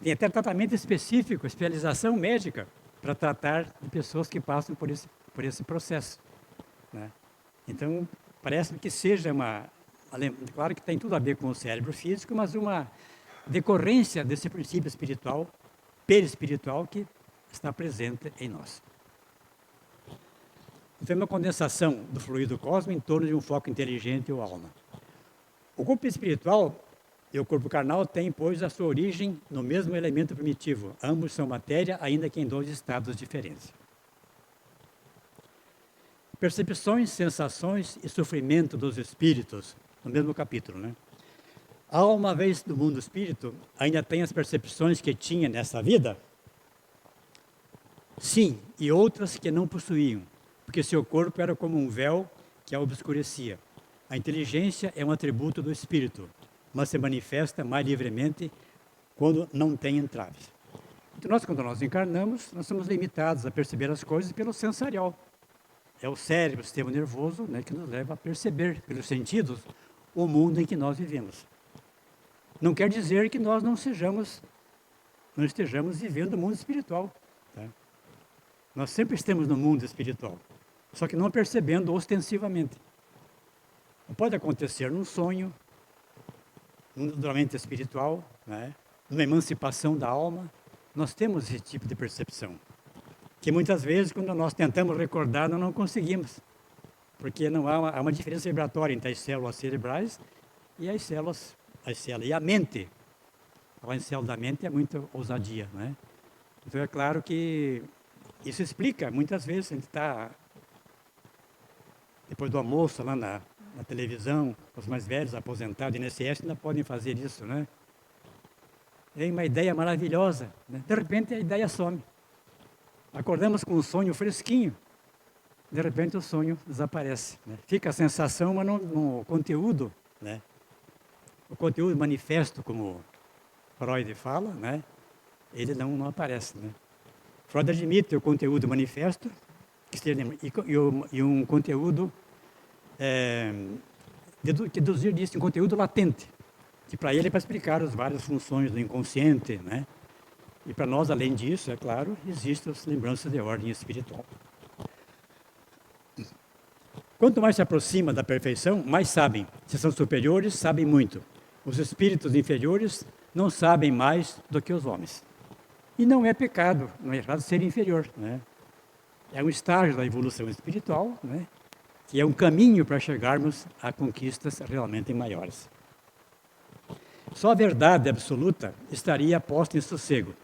Tem até tratamento específico, especialização médica, para tratar de pessoas que passam por esse processo, né? Então, parece que seja claro que tem tudo a ver com o cérebro físico, mas uma decorrência desse princípio espiritual, perispiritual, que está presente em nós. Então, é uma condensação do fluido cósmico em torno de um foco inteligente ou alma. O corpo espiritual e o corpo carnal têm, pois, a sua origem no mesmo elemento primitivo. Ambos são matéria, ainda que em dois estados diferentes. Percepções, sensações e sofrimento dos espíritos, no mesmo capítulo, né? A alma, uma vez do mundo espírito, ainda tem as percepções que tinha nessa vida? Sim, e outras que não possuíam, porque seu corpo era como um véu que a obscurecia. A inteligência é um atributo do espírito, mas se manifesta mais livremente quando não tem entraves. Então, quando nós encarnamos, nós somos limitados a perceber as coisas pelo sensorial. É o cérebro, o sistema nervoso, né, que nos leva a perceber, pelos sentidos, o mundo em que nós vivemos. Não quer dizer que nós não estejamos vivendo o mundo espiritual. Tá? Nós sempre estamos no mundo espiritual, só que não percebendo ostensivamente. Pode acontecer num sonho, num desdobramento espiritual, né? Numa emancipação da alma. Nós temos esse tipo de percepção, que muitas vezes, quando nós tentamos recordar, nós não conseguimos, porque não há uma diferença vibratória entre as células cerebrais e as células e a mente. Falar em célula da mente é muita ousadia, né? Então é claro que isso explica, muitas vezes a gente está depois do almoço lá na televisão, os mais velhos, aposentados, INSS, ainda podem fazer isso, né? Tem uma ideia maravilhosa, né? De repente a ideia some. Acordamos com um sonho fresquinho, de repente o sonho desaparece, né? Fica a sensação, mas no conteúdo, né? O conteúdo manifesto, como Freud fala, né? Ele não aparece, né? Freud admite o conteúdo manifesto e um conteúdo que deduzir disso, um conteúdo latente, que para ele é para explicar as várias funções do inconsciente, né? E para nós, além disso, é claro, existem as lembranças de ordem espiritual. Quanto mais se aproxima da perfeição, mais sabem. Se são superiores, sabem muito. Os espíritos inferiores não sabem mais do que os homens. E não é pecado, não é errado ser inferior, né? É um estágio da evolução espiritual, né? Que é um caminho para chegarmos a conquistas realmente maiores. Só a verdade absoluta estaria posta em sossego,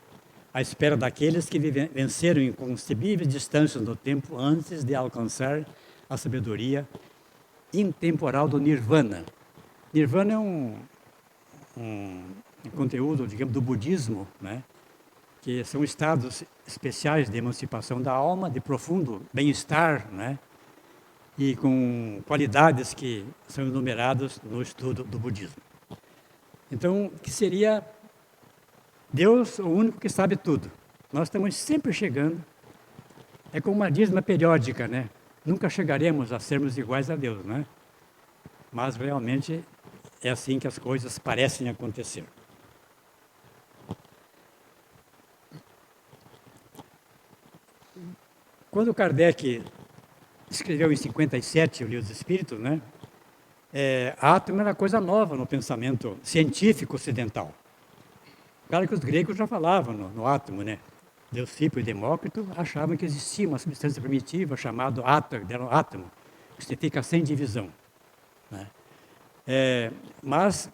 à espera daqueles que venceram inconcebíveis distâncias no tempo antes de alcançar a sabedoria intemporal do Nirvana. Nirvana é um conteúdo, digamos, do budismo, né? Que são estados especiais de emancipação da alma, de profundo bem-estar, né? E com qualidades que são enumeradas no estudo do budismo. Então, que seria Deus o único que sabe tudo. Nós estamos sempre chegando, é como uma dízima periódica, né? Nunca chegaremos a sermos iguais a Deus, né? Mas realmente é assim que as coisas parecem acontecer. Quando Kardec escreveu em 57 o Livro dos Espíritos, né? Átomo era coisa nova no pensamento científico ocidental. Claro que os gregos já falavam no átomo, né? Leucipo e Demócrito achavam que existia uma substância primitiva chamada átomo, que significa sem divisão, né? Mas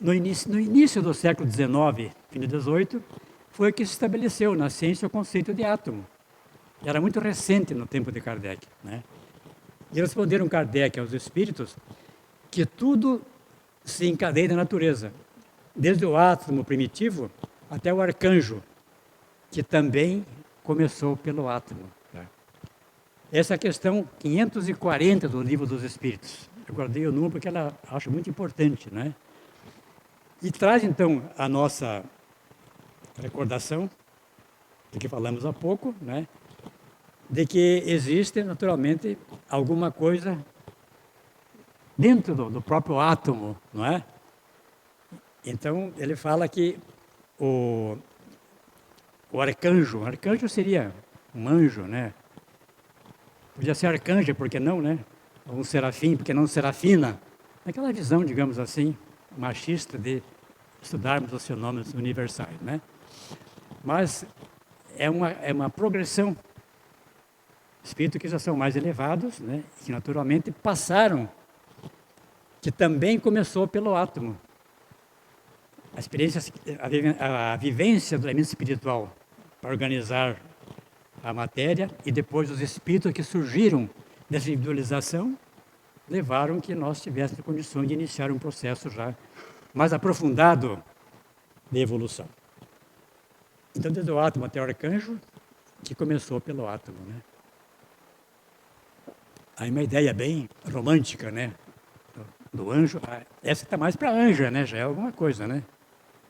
no início do século XIX, fim do XVIII, foi que se estabeleceu na ciência o conceito de átomo. Era muito recente no tempo de Kardec, né? E responderam Kardec aos espíritos que tudo se encadeia na natureza, desde o átomo primitivo até o arcanjo, que também começou pelo átomo. Né? Essa é a questão 540 do Livro dos Espíritos. Eu guardei o número porque ela acho muito importante, né? E traz então a nossa recordação do que falamos há pouco, né? de que existe, naturalmente, alguma coisa dentro do próprio átomo, não é? Então, ele fala que o arcanjo seria um anjo, né? Podia ser arcanjo, por que não, né? Ou um serafim, por que não serafina? Aquela visão, digamos assim, machista de estudarmos os fenômenos universais, né? Mas é uma progressão. Espíritos que já são mais elevados, né? Que naturalmente passaram, que também começou pelo átomo. A experiência, a vivência do elemento espiritual para organizar a matéria e depois os espíritos que surgiram dessa individualização levaram que nós tivéssemos condições de iniciar um processo já mais aprofundado de evolução. Então, desde o átomo até o arcanjo, que começou pelo átomo, né? Aí uma ideia bem romântica, né? Do anjo. Essa está mais para anja, né? Já é alguma coisa, né?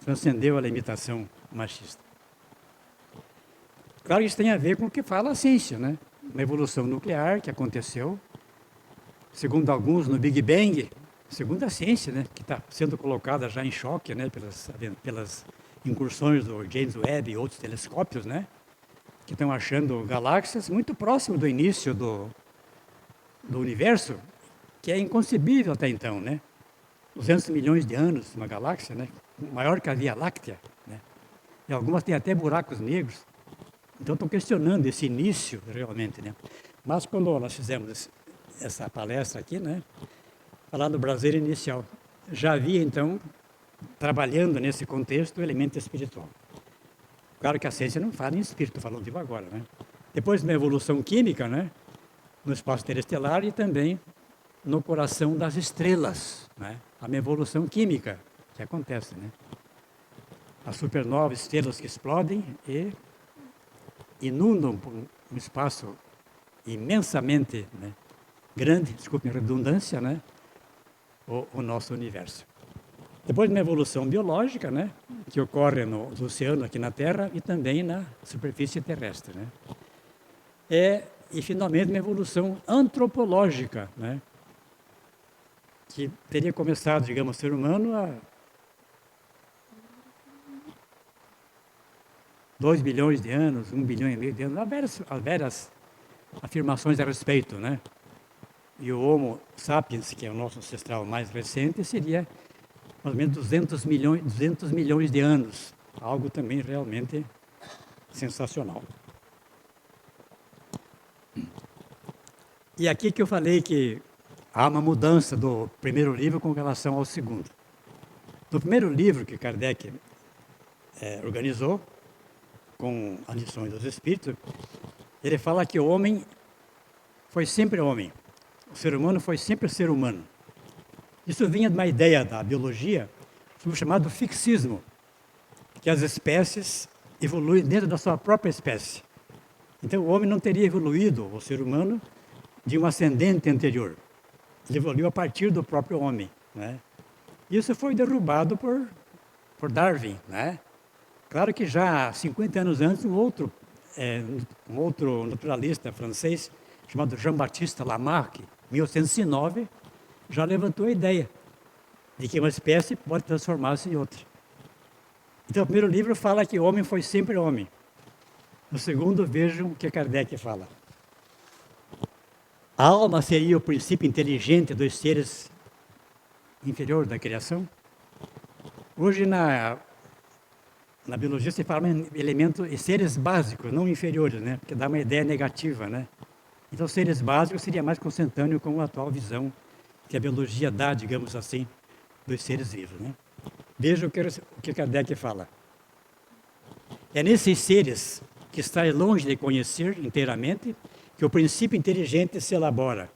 Transcendeu a limitação machista. Claro que isso tem a ver com o que fala a ciência, né? Uma evolução nuclear que aconteceu, segundo alguns, no Big Bang, segundo a ciência, né? Que está sendo colocada já em choque, né? Pelas incursões do James Webb e outros telescópios, né? Que estão achando galáxias muito próximas do início do universo, que é inconcebível até então, né? 200 milhões de anos, uma galáxia, né? Maior que a Via Láctea, né? E algumas têm até buracos negros. Então, estou questionando esse início, realmente, né? Mas, quando nós fizemos essa palestra aqui, né? Falar do Brasil inicial, já havia, então, trabalhando nesse contexto, o elemento espiritual. Claro que a ciência não fala em espírito, falando de agora, né? Depois, uma evolução química, né? No espaço interestelar e também no coração das estrelas, né? A minha evolução química que acontece, né? As supernovas, estrelas que explodem e inundam um espaço imensamente, né, grande, desculpe a redundância, né? O nosso universo. Depois uma evolução biológica, né? Que ocorre no oceano aqui na Terra e também na superfície terrestre, né? E finalmente uma evolução antropológica, né? Que teria começado, digamos, o ser humano há 2 bilhões de anos, 1 bilhão e meio de anos, há várias afirmações a respeito, né? E o Homo sapiens, que é o nosso ancestral mais recente, seria mais ou menos 200 milhões de anos, algo também realmente sensacional. E aqui que eu falei que há uma mudança do primeiro livro com relação ao segundo. No primeiro livro que Kardec organizou, com as lições dos Espíritos, ele fala que o homem foi sempre homem, o ser humano foi sempre ser humano. Isso vinha de uma ideia da biologia, chamado fixismo, que as espécies evoluem dentro da sua própria espécie. Então o homem não teria evoluído, o ser humano, de um ascendente anterior. Ele evoluiu a partir do próprio homem, né? Isso foi derrubado por Darwin, né? Claro que já 50 anos antes, um outro naturalista francês, chamado Jean-Baptiste Lamarck, em 1809, já levantou a ideia de que uma espécie pode transformar-se em outra. Então, o primeiro livro fala que o homem foi sempre homem. No segundo, vejam o que Kardec fala. A alma seria o princípio inteligente dos seres inferiores da criação? Hoje, na biologia se fala em elementos e seres básicos, não inferiores, né? Porque dá uma ideia negativa, né? Então, seres básicos seria mais consentâneo com a atual visão que a biologia dá, digamos assim, dos seres vivos, né? Veja o que Kardec fala. É nesses seres que está longe de conhecer inteiramente que o princípio inteligente se elabora,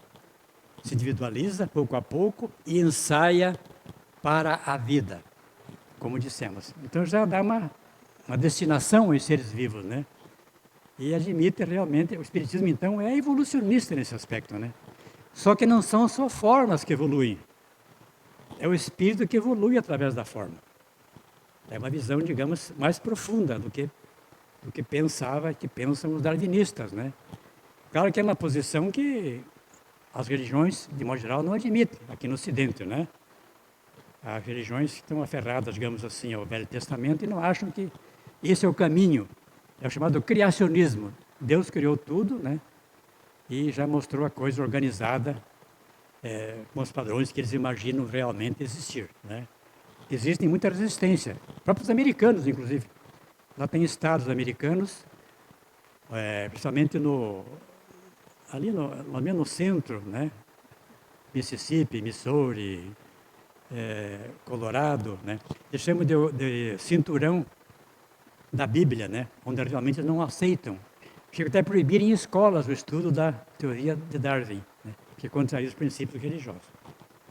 se individualiza pouco a pouco e ensaia para a vida, como dissemos. Então já dá uma destinação aos seres vivos, né? E admite realmente, o Espiritismo então é evolucionista nesse aspecto, né? Só que não são só formas que evoluem, é o espírito que evolui através da forma. É uma visão, digamos, mais profunda do que pensam os darwinistas, né? Claro que é uma posição que as religiões, de modo geral, não admitem, aqui no Ocidente, né? As religiões estão aferradas, digamos assim, ao Velho Testamento e não acham que esse é o caminho. É o chamado criacionismo. Deus criou tudo, né? E já mostrou a coisa organizada, com os padrões que eles imaginam realmente existir, né? Existem muita resistência, próprios americanos, inclusive. Lá tem estados americanos, principalmente ali no centro, né? Mississippi, Missouri, Colorado, né? Eles chamam de cinturão da Bíblia, né? Onde realmente não aceitam. Chega até a proibir em escolas o estudo da teoria de Darwin, né? Que contraria os princípios religiosos.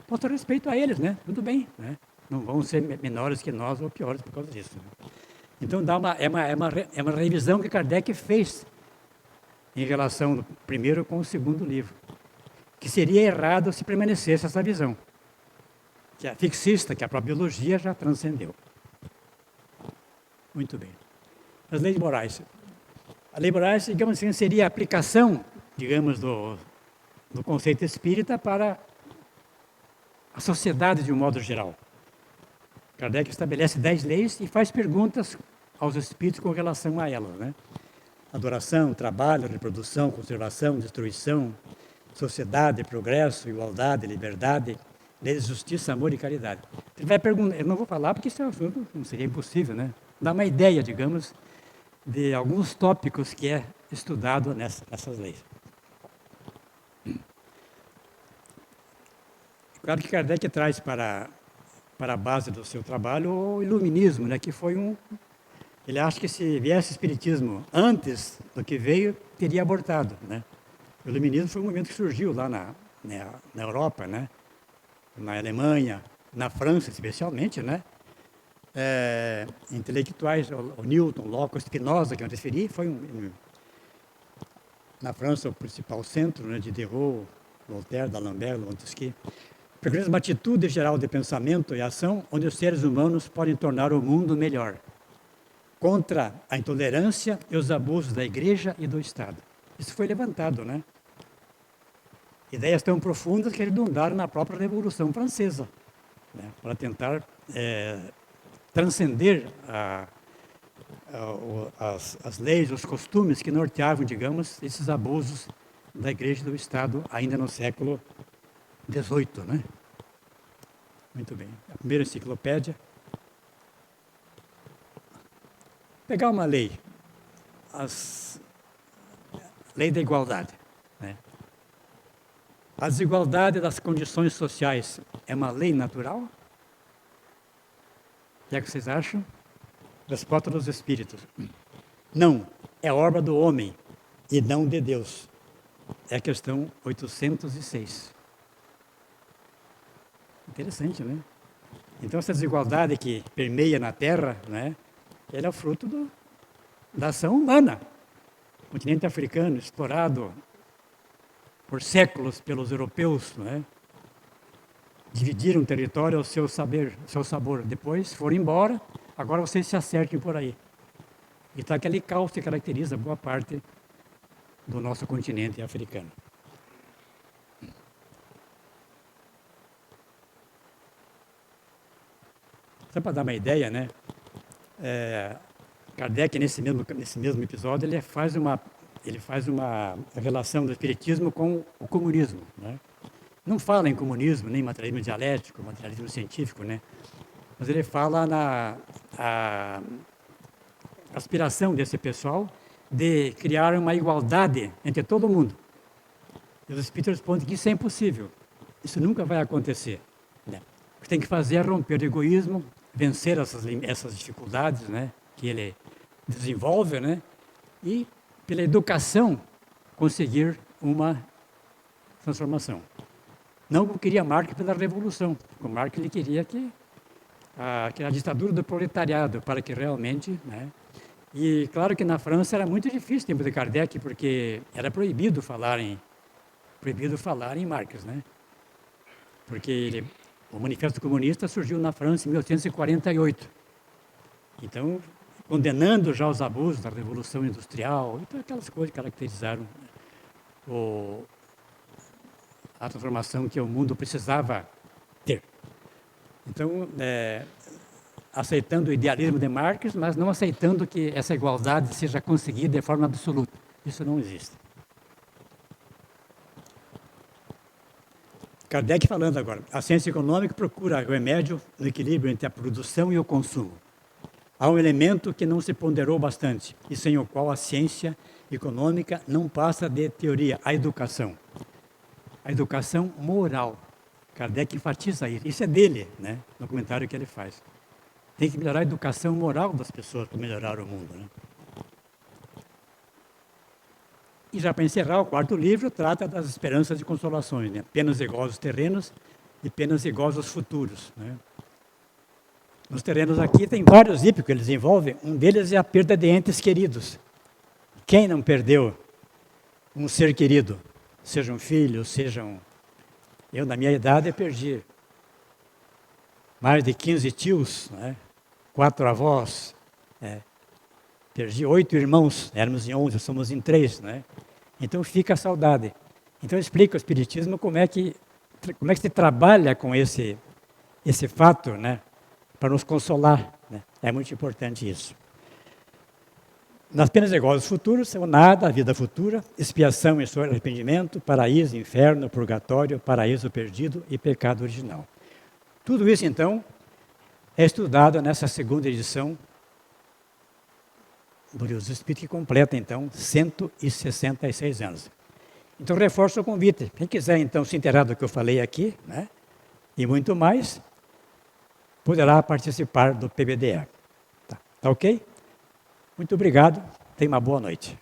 Mostra respeito a eles, né? Tudo bem, né? Não vão ser menores que nós ou piores por causa disso. Né? Então é uma revisão que Kardec fez em relação do primeiro com o segundo livro, que seria errado se permanecesse essa visão, que é fixista, que a própria biologia já transcendeu. Muito bem. As leis morais. A lei morais, digamos assim, seria a aplicação, digamos, do conceito espírita para a sociedade de um modo geral. Kardec estabelece 10 leis e faz perguntas aos espíritos com relação a elas, né? Adoração, trabalho, reprodução, conservação, destruição, sociedade, progresso, igualdade, liberdade, lei de justiça, amor e caridade. Ele vai perguntar, eu não vou falar porque isso é um assunto, não seria impossível, né? Dá uma ideia, digamos, de alguns tópicos que é estudado nessas leis. Claro que Kardec traz para a base do seu trabalho o iluminismo, né? Que foi ele acha que se viesse o espiritismo antes do que veio, teria abortado, né? O iluminismo foi um movimento que surgiu lá na Europa, né? Na Alemanha, na França especialmente, né? Intelectuais, o Newton, Locke, Spinoza, que eu me referi, foi na França o principal centro, né? De Diderot, Voltaire, d'Alembert, Montesquieu. Pregando uma atitude geral de pensamento e ação onde os seres humanos podem tornar o mundo melhor, contra a intolerância e os abusos da Igreja e do Estado. Isso foi levantado, né? Ideias tão profundas que redundaram na própria Revolução Francesa, né? Para tentar transcender as leis, os costumes que norteavam, digamos, esses abusos da Igreja e do Estado ainda no século XVIII, né? Muito bem. A primeira enciclopédia. Pegar uma lei, lei da igualdade, né? A desigualdade das condições sociais é uma lei natural? O que é que vocês acham? Resposta dos Espíritos. Não, é obra do homem e não de Deus. É a questão 806. Interessante, né? Então, essa desigualdade que permeia na Terra, né? Ela é o fruto da ação humana. O continente africano, explorado por séculos pelos europeus, né? Dividiram o território ao seu sabor. Depois foram embora, agora vocês se acertem por aí. E está aquele caos que caracteriza boa parte do nosso continente africano. Só para dar uma ideia, né? Kardec, nesse mesmo episódio, ele faz uma relação do espiritismo com o comunismo, né? Não fala em comunismo, nem materialismo dialético, materialismo científico, né? Mas ele fala na aspiração desse pessoal de criar uma igualdade entre todo mundo. E os espíritos respondem que isso é impossível. Isso nunca vai acontecer, né? O que tem que fazer é romper o egoísmo, vencer essas dificuldades, né, que ele desenvolve, né, e pela educação conseguir uma transformação. Não como queria Marx pela revolução, o Marx ele queria que a ditadura do proletariado, para que realmente, né, e claro que na França era muito difícil o tempo de Kardec, porque era proibido falar em Marx, né, porque o Manifesto Comunista surgiu na França em 1848. Então, condenando já os abusos da Revolução Industrial, então aquelas coisas que caracterizaram. a transformação que o mundo precisava ter. Então, aceitando o idealismo de Marx, mas não aceitando que essa igualdade seja conseguida de forma absoluta. Isso não existe. Kardec falando agora, a ciência econômica procura o remédio no equilíbrio entre a produção e o consumo. Há um elemento que não se ponderou bastante e sem o qual a ciência econômica não passa de teoria, a educação. A educação moral. Kardec enfatiza isso. Isso é dele, né? No comentário que ele faz. Tem que melhorar a educação moral das pessoas para melhorar o mundo, né? E já para encerrar, o quarto livro trata das esperanças e consolações, né? Penas iguais aos terrenos e penas iguais aos futuros, né? Nos terrenos aqui tem vários hípicos que eles envolvem. Um deles é a perda de entes queridos. Quem não perdeu um ser querido? Seja um filho, seja um... Eu, na minha idade, perdi mais de 15 tios, né? 4 avós, perdi 8 irmãos, éramos em 11, somos em 3, né? Então fica a saudade. Então explica o Espiritismo como é que se trabalha com esse fato, né? Para nos consolar, né? É muito importante isso. Nas penas iguais aos futuros são nada, a vida futura, expiação e arrependimento, paraíso, inferno, purgatório, paraíso perdido e pecado original. Tudo isso, então, é estudado nessa segunda edição do Livro dos Espíritos, que completa, então, 166 anos. Então, reforço o convite. Quem quiser, então, se inteirar do que eu falei aqui, né, e muito mais, poderá participar do PBDE. Tá ok? Muito obrigado. Tenha uma boa noite.